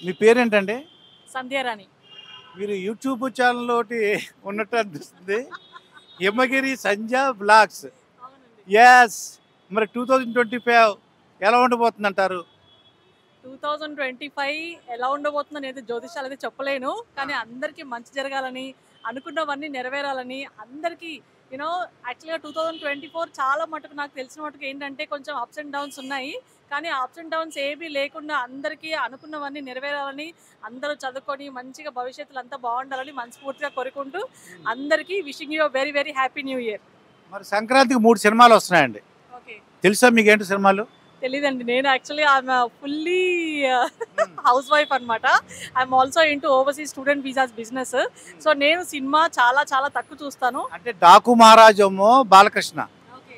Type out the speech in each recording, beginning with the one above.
మీ పేరేంటండి? సంధ్యారాణి. మీరు YouTube channel ఒకటి ఉన్నట్టు అనిపిస్తుంది. హిమగిరి సంధ్య బ్లాగ్స్. అవునండి. యెస్. మరి 2025 ఎలా ఉండబోతుందంటారు? 2025 ఎలా ఉండబోతుందనేది జ్యోతిష్యాలైతే చెప్పలేను. కానీ అందరికీ మంచి జరగాలని, అనుకున్నవన్నీ నెరవేరాలని అందరికీ యాక్చువల్‌గా 2024 చాలా మటుకు నాకు తెలిసిన మటుకు ఏంటంటే కొంచెం అప్స్ అండ్ డౌన్స్ ఉన్నాయి. కానీ ఆ అప్స్ అండ్ డౌన్స్ ఏమీ లేకుండా అందరికీ అనుకున్నవన్నీ నెరవేరాలని, అందరూ చదువుకొని మంచిగా భవిష్యత్తులో అంతా బాగుండాలని మనస్ఫూర్తిగా కోరుకుంటూ అందరికీ wishing you very very happy new year. మరి సంక్రాంతికి 3 సినిమాలు వస్తున్నాయండి. ఓకే. తెలుసా మీకేంటి సినిమాలు? తెలీదండి. నేను యాక్చువల్లీ ఐఎమ్ ఫుల్లీ హ్మ్. హౌస్ వైఫ్ అనమాట. I'm also into overseas student visas business. So నేను సినిమా చాలా చాలా తక్కువ చూస్తాను. అంటే 'డాకు మహారాజ్' ఏమో బాలకృష్ణ, ఓకే.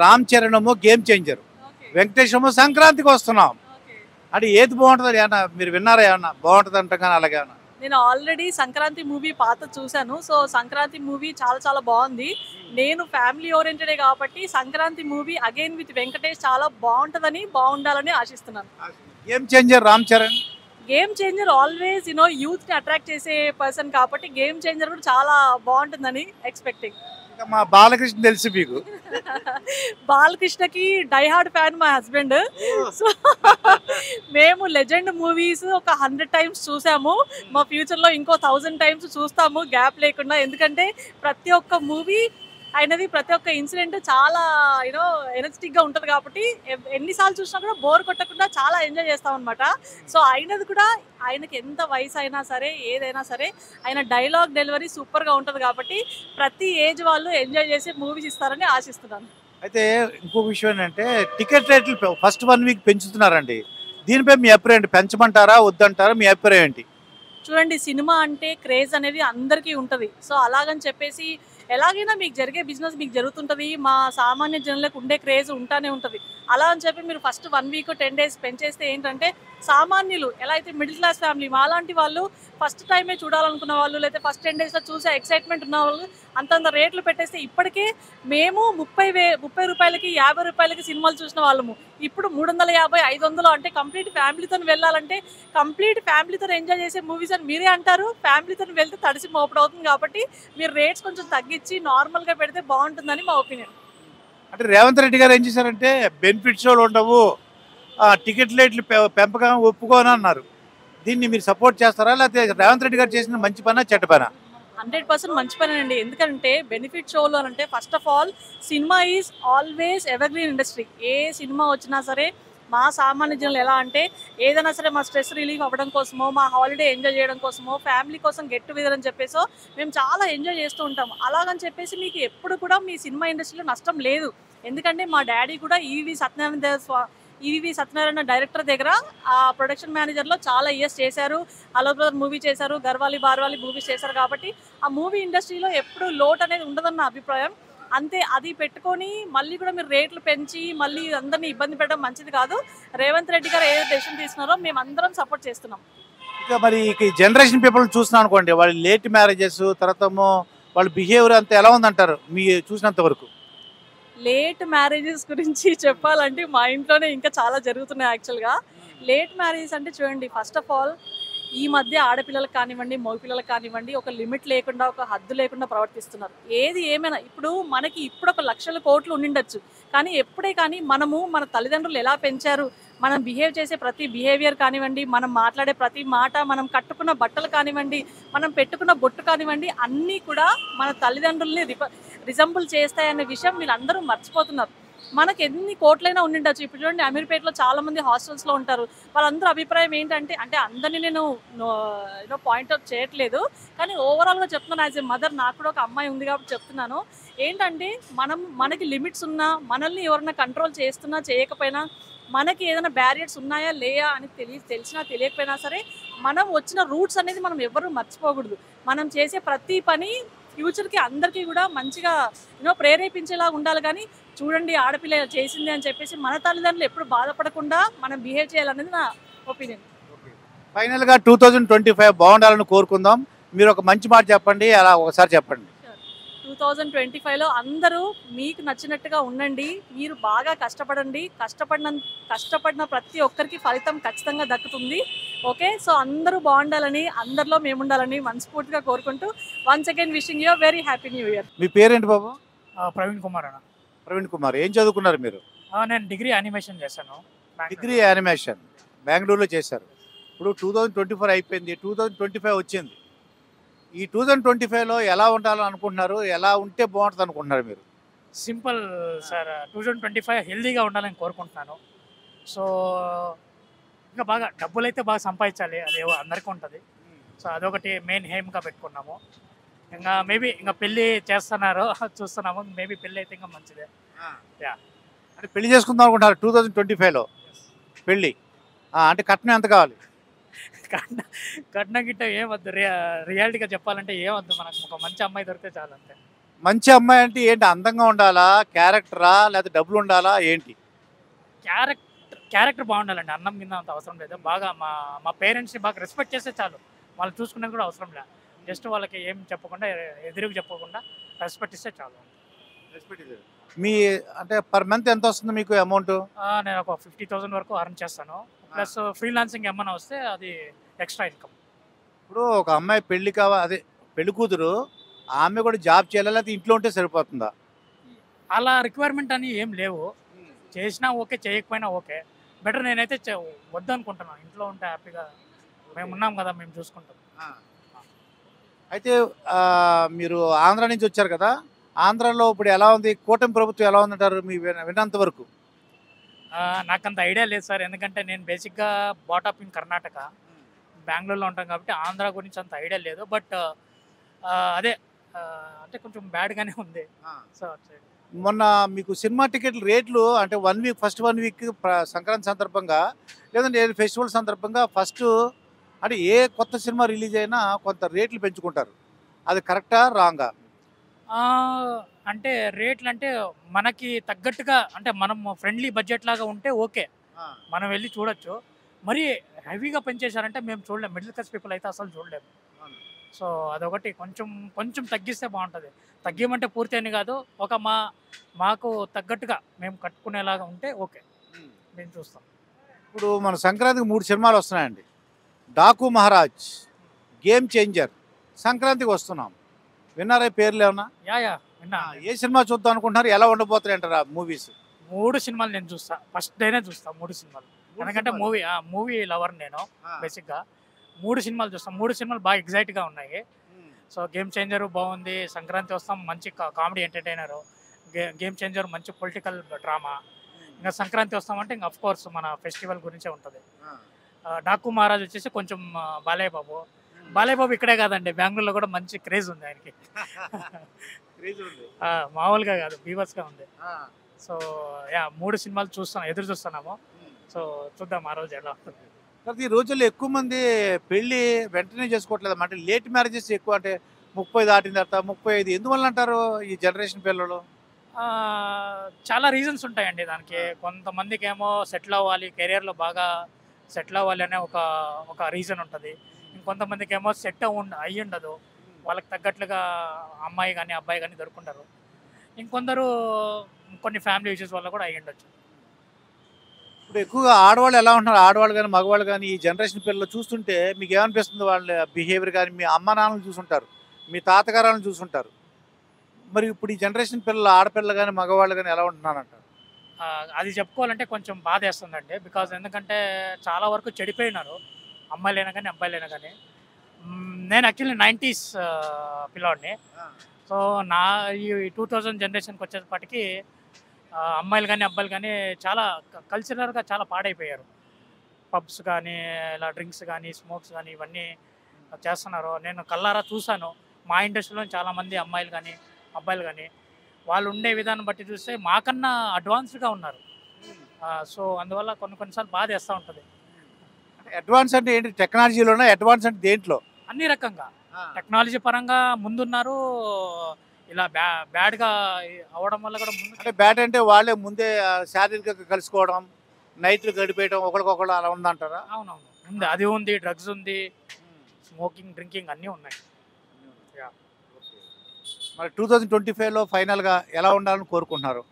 రామ్ చరణ్ ఏమో గేమ్ చేంజర్, ఓకే. వెంకటేష్ ఏమో సంక్రాంతికి వస్తున్నాం. ఓకే. అంటే ఏది బాగుంటుంది? ఏమన్నా మీరు విన్నారా? ఏమన్నా బాగుంటుంది అంట కానీ అలాగేమన్నా? నేను ఆల్రెడీ సంక్రాంతి మూవీ పాతది చూశాను. సో సంక్రాంతి మూవీ చాలా చాలా బాగుంది. నేను ఫ్యామిలీ ఓరియెంటెడే కాబట్టి Sankranti movie again with Venkatesh చాలా బాగుండాలని ఆశిస్తున్నాను. Game changer Ram Charan. Game changer always యూత్ని అట్రాక్ట్ చేసే పర్సన్ కాబట్టి గేమ్ చేంజర్ కూడా చాలా బాగుంటుందని ఎక్స్పెక్టింగ్. ఇంకా మా బాలకృష్ణ తెలుసు మీకు. బాలకృష్ణకి డైహార్డ్ ఫ్యాన్ మా హస్బెండ్. సో మేము లెజెండ్ మూవీస్ ఒక 100 టైమ్స్ చూసాము. మా ఫ్యూచర్లో ఇంకో 1000 టైమ్స్ చూస్తాము గ్యాప్ లేకుండా. ఎందుకంటే ప్రతి ఒక్క మూవీ అయినది, ప్రతి ఒక్క ఇన్సిడెంట్ చాలా ఎనర్జెటిక్గా ఉంటుంది కాబట్టి ఎన్నిసార్లు చూసినా కూడా బోర్ కొట్టకుండా చాలా ఎంజాయ్ చేస్తాం అనమాట. సో అయినది కూడా ఆయనకి ఎంత వయసు అయినా సరే ఏదైనా సరే ఆయన డైలాగ్ డెలివరీ సూపర్గా ఉంటుంది కాబట్టి ప్రతి ఏజ్ వాళ్ళు ఎంజాయ్ చేసి మూవీస్ ఇస్తారని ఆశిస్తున్నాను. అయితే ఇంకొక విషయం ఏంటంటే టికెట్ రేట్లు ఫస్ట్ 1 వీక్ పెంచుతున్నారండి. దీనిపై మీ అభిప్రాయం ఏంటి? పెంచమంటారా వద్దంటారా? మీ అభిప్రాయం ఏంటి? చూడండి, సినిమా అంటే క్రేజ్ అనేది అందరికీ ఉంటుంది. సో అలాగని చెప్పేసి ఎలాగైనా మీకు జరిగే బిజినెస్ మీకు జరుగుతుంటుంది. మా సామాన్య జనులకు ఉండే క్రేజ్ ఉంటానే ఉంటుంది. అలా అని చెప్పి మీరు ఫస్ట్ 1 వీక్ 10 డేస్ పెంచేస్తే ఏంటంటే సామాన్యులు ఎలా అయితే మిడిల్ క్లాస్ ఫ్యామిలీ మాలాంటి వాళ్ళు ఫస్ట్ టైమే చూడాలనుకున్న వాళ్ళు, లేకపోతే ఫస్ట్ 10 డేస్లో చూసే ఎక్సైట్మెంట్ ఉన్న వాళ్ళు అంతంత రేట్లు పెట్టేస్తే ఇప్పటికే మేము 30 రూపాయలకి 50 రూపాయలకి సినిమాలు చూసిన వాళ్ళము. ఇప్పుడు 350 500 అంటే కంప్లీట్ ఫ్యామిలీతో వెళ్ళాలంటే కంప్లీట్ ఫ్యామిలీతో ఎంజాయ్ చేసే మూవీస్ అని మీరే అంటారు. ఫ్యామిలీతో వెళ్తే తడిసి మోపడు అవుతుంది కాబట్టి మీరు రేట్స్ కొంచెం తగ్గించి నార్మల్గా పెడితే బాగుంటుందని మా ఒపీనియన్. అంటే రేవంత్ రెడ్డి గారు ఏం చేశారంటే బెనిఫిట్ షోలు ఉండవు, టికెట్ రేట్లు పెంపకం ఒప్పుకోని అన్నారు. దీన్ని మీరు సపోర్ట్ చేస్తారా? లేకపోతే రేవంత్ రెడ్డి గారు చేసిన మంచి పనా చెడ్డ పనా? 100% మంచి పనేనండి. ఎందుకంటే బెనిఫిట్ షోలు అని అంటే first of all cinema is always evergreen industry. A cinema వచ్చినా సరే మా సామాన్య జనులు ఎలా అంటే ఏదైనా సరే మా స్ట్రెస్ రిలీఫ్ అవ్వడం కోసమో, మా హాలిడే ఎంజాయ్ చేయడం కోసమో, ఫ్యామిలీ కోసం గెట్ టుగెదర్ అని చెప్పేసో మేము చాలా ఎంజాయ్ చేస్తూ ఉంటాము. అలాగని చెప్పేసి మీకు ఎప్పుడు కూడా మీ సినిమా ఇండస్ట్రీలో నష్టం లేదు. ఎందుకంటే మా డాడీ కూడా ఈవీవి సత్యనారాయణ డైరెక్టర్ దగ్గర ఆ ప్రొడక్షన్ మేనేజర్లో చాలా ఇయర్స్ చేశారు. హలో బ్రదర్ మూవీ చేశారు, గర్వాలి బార్వాలి మూవీస్ చేశారు కాబట్టి ఆ మూవీ ఇండస్ట్రీలో ఎప్పుడు లోటు అనేది ఉండదన్న అభిప్రాయం. అంతే, అది పెట్టుకొని మళ్ళీ కూడా మీరు రేట్లు పెంచి మళ్ళీ అందరినీ ఇబ్బంది పెట్టడం మంచిది కాదు. రేవంత్ రెడ్డి గారు ఏ డెసిషన్ తీసుకున్నారో మేము అందరం సపోర్ట్ చేస్తున్నాం. ఇంకా మరి ఈ జనరేషన్ పీపుల్ చూస్తున్నాం అనుకోండి, వాళ్ళు లేట్ మ్యారేజెస్, తర్వాత వాళ్ళ బిహేవియర్ అంతా ఎలా ఉందంటారు మీ చూసినంత వరకు? లేట్ మ్యారేజెస్ గురించి చెప్పాలంటే మా ఇంట్లోనే ఇంకా చాలా జరుగుతున్నాయి యాక్చువల్గా. లేట్ మ్యారేజెస్ అంటే చూడండి, ఫస్ట్ ఆఫ్ ఆల్ ఈ మధ్య ఆడపిల్లలకు కానివ్వండి, మగపిల్లలకు కానివ్వండి ఒక లిమిట్ లేకుండా, ఒక హద్దు లేకుండా ప్రవర్తిస్తున్నారు. ఏది ఏమైనా ఇప్పుడు మనకి ఇప్పుడు ఒక లక్షల కోట్లు ఉండిండొచ్చు, కానీ ఎప్పుడే కానీ మనము మన తల్లిదండ్రులు ఎలా పెంచారు, మనం బిహేవ్ చేసే ప్రతి బిహేవియర్ కానివ్వండి, మనం మాట్లాడే ప్రతి మాట, మనం కట్టుకున్న బట్టలు కానివ్వండి, మనం పెట్టుకున్న బొట్టు కానివ్వండి, అన్నీ కూడా మన తల్లిదండ్రుల్ని రిజంబుల్ చేస్తాయనే విషయం వీళ్ళందరూ మర్చిపోతున్నారు. మనకి ఎన్ని కోట్లైనా ఉండిండొచ్చు. ఇప్పుడు చూడండి, అమీర్పేటలో చాలా మంది హాస్టల్స్లో ఉంటారు. వాళ్ళందరూ అభిప్రాయం ఏంటంటే, అంటే అందరినీ నేను పాయింట్అవుట్ చేయట్లేదు, కానీ ఓవరాల్గా చెప్తున్నాను. యాజ్ ఎ మదర్ నాకు కూడా ఒక అమ్మాయి ఉంది కాబట్టి చెప్తున్నాను. ఏంటంటే మనకి లిమిట్స్ ఉన్నా, మనల్ని ఎవరైనా కంట్రోల్ చేస్తున్నా చేయకపోయినా, మనకి ఏదైనా బ్యారియర్స్ ఉన్నాయా లేయా అని తెలిసినా తెలియకపోయినా సరే మనం వచ్చిన రూట్స్ అనేది మనం ఎవరు మర్చిపోకూడదు. మనం చేసే ప్రతి పని ఫ్యూచర్కి అందరికీ కూడా మంచిగా ప్రేరేపించేలా ఉండాలి. కానీ చూడండి ఆడపిల్ల చేసింది అని చెప్పేసి మన తల్లిదండ్రులు ఎప్పుడు బాధపడకుండా మనం బిహేవ్ చేయాలనేది నా ఒపీనియన్. ఫైనల్గా 2025 బాగుండాలని కోరుకుందాం. మీరు ఒక మంచి మాట చెప్పండి, అలా ఒకసారి చెప్పండి. 2025లో అందరూ మీకు నచ్చినట్టుగా ఉండండి. మీరు బాగా కష్టపడండి. కష్టపడిన ప్రతి ఒక్కరికి ఫలితం ఖచ్చితంగా దక్కుతుంది. ఓకే. సో అందరూ బాగుండాలని, అందరిలో మేముండాలని మనస్ఫూర్తిగా కోరుకుంటూ once again wishing you very happy new year. మీ పేరేంటి బాబు? ప్రవీణ్ కుమార్ అన్న. ప్రవీణ్ కుమార్. ఏం చదువుకున్నారు మీరు? నేను డిగ్రీ యానిమేషన్ చేశాను. డిగ్రీ యానిమేషన్ బెంగళూరులో చేశారు. ఇప్పుడు 2024 అయిపోయింది, 2025 వచ్చింది. ఈ 2025లో ఎలా ఉండాలని అనుకుంటున్నారు? ఎలా ఉంటే బాగుంటుంది అనుకుంటున్నారు మీరు? Simple sir. 2025 హెల్దీగా ఉండాలని కోరుకుంటున్నాను. సో ఇంకా బాగా డబ్బులైతే బాగా సంపాదించాలి, అది అందరికీ ఉంటుంది. సో అదొకటి మెయిన్ హెయిమ్గా పెట్టుకున్నాము. ఇంకా మేబీ ఇంకా పెళ్ళి చేస్తున్నారు చూస్తున్నాము. మేబీ పెళ్ళి అయితే ఇంకా మంచిదే. అంటే పెళ్లి చేసుకుందాం అనుకుంటున్నారు 2025లో పెళ్ళి. అంటే కట్నం ఎంత కావాలి? కట్నం గిట్ట ఏమద్దు. రియాలిటీగా చెప్పాలంటే ఏమద్దు, మనకు ఒక మంచి అమ్మాయి దొరికితే చాలు అంతే. మంచి అమ్మాయి అంటే ఏంటి? అందంగా ఉండాలా, క్యారెక్టరా, లేకపోతే డబ్బులు ఉండాలా, ఏంటి? క్యారెక్టర్ బాగుండాలండి. అన్నం కింద అంత అవసరం లేదు. బాగా మా పేరెంట్స్ని బాగా రెస్పెక్ట్ చేస్తే చాలు. వాళ్ళు చూసుకునేది కూడా అవసరం లేదు. జస్ట్ వాళ్ళకి ఏం చెప్పకుండా, ఎదురుగా చెప్పకుండా రెస్పెక్ట్ ఇస్తే చాలు. మీ అంటే పర్ మంత్ ఎంత వస్తుంది మీకు అమౌంట్? నేను ఒక 50,000 వరకు అర్న్ చేస్తాను. ప్లస్ ఫ్రీలాన్సింగ్ ఏమన్నా వస్తే అది ఎక్స్ట్రా ఇన్కమ్. ఇప్పుడు ఒక అమ్మాయి పెళ్లి అదే పెళ్లి కూతురు, ఆమె కూడా జాబ్ చేయాలా, లేకపోతే ఇంట్లో ఉంటే సరిపోతుందా? అలా రిక్వైర్మెంట్ అని ఏం లేవు. చేసినా ఓకే, చేయకపోయినా ఓకే. బెటర్ నేనైతే వద్దు అనుకుంటున్నాను. ఇంట్లో ఉంటే హ్యాపీగా మేము ఉన్నాం కదా, మేము చూసుకుంటాం. అయితే మీరు ఆంధ్ర నుంచి వచ్చారు కదా, ఆంధ్రాలో ఇప్పుడు ఎలా ఉంది? కూటమి ప్రభుత్వం ఎలా ఉందంటారు మీ విన్నంత వరకు? నాకంత ఐడియా లేదు సార్. ఎందుకంటే నేను బేసిక్గా బాటప్ ఇన్ కర్ణాటక, బెంగళూరులో ఉంటాం కాబట్టి ఆంధ్ర గురించి అంత ఐడియా లేదు. బట్ అదే అంటే కొంచెం బ్యాడ్గానే ఉంది. సో మొన్న మీకు సినిమా టికెట్ల రేట్లు అంటే ఫస్ట్ 1 వీక్ సంక్రాంతి సందర్భంగా, లేదంటే ఫెస్టివల్ సందర్భంగా ఫస్ట్ అంటే ఏ కొత్త సినిమా రిలీజ్ అయినా కొంత రేట్లు పెంచుకుంటారు. అది కరెక్టా, రాంగా? అంటే రేట్లు అంటే మనకి తగ్గట్టుగా, అంటే మనం ఫ్రెండ్లీ బడ్జెట్ లాగా ఉంటే ఓకే, మనం వెళ్ళి చూడొచ్చు. మరి హెవీగా పెంచేశారంటే మేము చూడలేము. మిడిల్ క్లాస్ పీపుల్ అయితే అసలు చూడలేము. సో అదొకటి కొంచెం తగ్గిస్తే బాగుంటుంది. తగ్గిమంటే పూర్తి అని కాదు, ఒక మాకు తగ్గట్టుగా మేము కట్టుకునేలాగా ఉంటే ఓకే, మేము చూస్తాం. ఇప్పుడు మన సంక్రాంతికి 3 సినిమాలు వస్తున్నాయండి. Daaku Maharaj, game changer. సంక్రాంతికి వస్తున్నాం. విన్నారా పేర్లు ఏమన్నా? యా విన్నా. ఏ సినిమా చూద్దాం అనుకుంటున్నారు? ఎలా ఉండబోతున్నాయి అంటారా మూవీస్? 3 సినిమాలు నేను చూస్తా. ఫస్ట్ డేనే చూస్తా 3 సినిమాలు. ఎందుకంటే మూవీ లవర్ నేను బేసిక్గా. 3 సినిమాలు చూస్తాం. 3 సినిమాలు బాగా ఎగ్జైట్గా ఉన్నాయి. సో గేమ్ చేంజర్ బాగుంది. సంక్రాంతి వస్తాం, మంచి కామెడీ ఎంటర్టైనరు. గేమ్ చేంజర్ మంచి పొలిటికల్ డ్రామా. ఇంకా సంక్రాంతి వస్తామంటే ఇంకా అఫ్కోర్స్ మన ఫెస్టివల్ గురించే ఉంటుంది. డాకు మహారాజ్ వచ్చేసి కొంచెం బాలయ్య బాబు ఇక్కడే కాదండి, బెంగళూరులో కూడా మంచి క్రేజ్ ఉంది ఆయనకి. మామూలుగా కాదు, బీభత్సంగా ఉంది. సో 3 సినిమాలు ఎదురు చూస్తున్నాము. సో చూద్దాం ఆ రోజు ఎలా ఉంటుంది. ఈ రోజుల్లో ఎక్కువ మంది పెళ్లి వెంటనే చేసుకోవట్లేదు. అంటే లేట్ మ్యారేజెస్ ఎక్కువ. అంటే 30 దాటిన తర్వాత 35 ఎందువల్ల అంటారు ఈ జనరేషన్ పిల్లలు? చాలా రీజన్స్ ఉంటాయండి దానికి. కొంతమందికి ఏమో సెటిల్ అవ్వాలి, కెరియర్లో బాగా సెటిల్ అవ్వాలి అనే ఒక రీజన్ ఉంటుంది. ఇంకొంతమందికి ఏమో సెట్ అయ్యి ఉండదు, వాళ్ళకి తగ్గట్లుగా అమ్మాయి కానీ అబ్బాయి కానీ దొరుకుంటారు. ఇంకొందరు కొన్ని ఫ్యామిలీ ఇష్యూస్ వల్ల కూడా అయ్యి ఉండొచ్చు. ఇప్పుడు ఎక్కువగా ఆడవాళ్ళు ఎలా ఉంటున్నారు? ఆడవాళ్ళు కానీ మగవాళ్ళు కానీ ఈ జనరేషన్ పిల్లలు చూస్తుంటే మీకు ఏమనిపిస్తుంది? వాళ్ళ బిహేవియర్ కానీ, మీ అమ్మ నాన్నలు చూసుంటారు, మీ తాతగారాలను చూసుంటారు. మరి ఇప్పుడు ఈ జనరేషన్ పిల్లలు, ఆడపిల్లలు కానీ మగవాళ్ళు కానీ ఎలా ఉంటున్నారంటారు? అది చెప్పుకోవాలంటే కొంచెం బాధ వేస్తుందండి. బికాజ్ ఎందుకంటే చాలా వరకు చెడిపోయినారు, అమ్మాయిలైనా కానీ అబ్బాయిలైనా కానీ. నేను యాక్చువల్లీ 90s పిల్లోడిని. సో ఈ 2000 జనరేషన్కి వచ్చేటప్పటికి అమ్మాయిలు కానీ అబ్బాయిలు కానీ చాలా కల్చరల్గా చాలా పాడైపోయారు. పబ్స్ కానీ, ఇలా డ్రింక్స్ కానీ, స్మోక్స్ కానీ ఇవన్నీ చేస్తున్నారు. నేను కళ్ళారా చూశాను. మా ఇండస్ట్రీలో చాలామంది అమ్మాయిలు కానీ అబ్బాయిలు కానీ వాళ్ళు ఉండే విధానం బట్టి చూస్తే మాకన్నా అడ్వాన్స్డ్గా ఉన్నారు. సో అందువల్ల కొన్నిసార్లు బాధ వేస్తూ ఉంటుంది. అడ్వాన్స్ అంటే ఏంటి? టెక్నాలజీలోనా? అడ్వాన్స్ అంటే దేంట్లో? అన్ని రకంగా టెక్నాలజీ పరంగా ముందున్నారు. ఇలా బ్యాడ్గా అవడం వల్ల కూడా ముందు. అంటే బ్యాడ్ అంటే వాళ్ళే ముందే శారీరకంగా కలుసుకోవడం, నైట్లు గడిపేయడం, ఒకరికొకరు అలా ఉందంటారా? అవునవును ఉంది, అది ఉంది. డ్రగ్స్ ఉంది, స్మోకింగ్, డ్రింకింగ్ అన్నీ ఉన్నాయి. మరి 2025లో ఫైనల్గా ఎలా ఉండాలని కోరుకుంటున్నారు?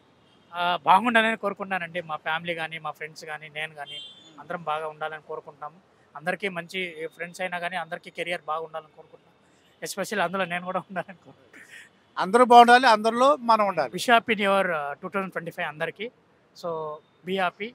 బాగుండాలని కోరుకుంటున్నానండి. మా ఫ్యామిలీ కానీ, మా ఫ్రెండ్స్ కానీ, నేను కానీ అందరం బాగా ఉండాలని కోరుకుంటున్నాము. అందరికీ మంచి ఫ్రెండ్స్ అయినా కానీ అందరికీ కెరియర్ బాగుండాలని కోరుకుంటున్నాం. ఎస్పెషల్లీ అందులో నేను కూడా ఉండాలని కోరుకుంటున్నాను. అందరూ బాగుండాలి, అందరిలో మనం ఉండాలి. విష్ హ్యాపీ న్యూ ఇయర్ 2025 అందరికీ. So be happy.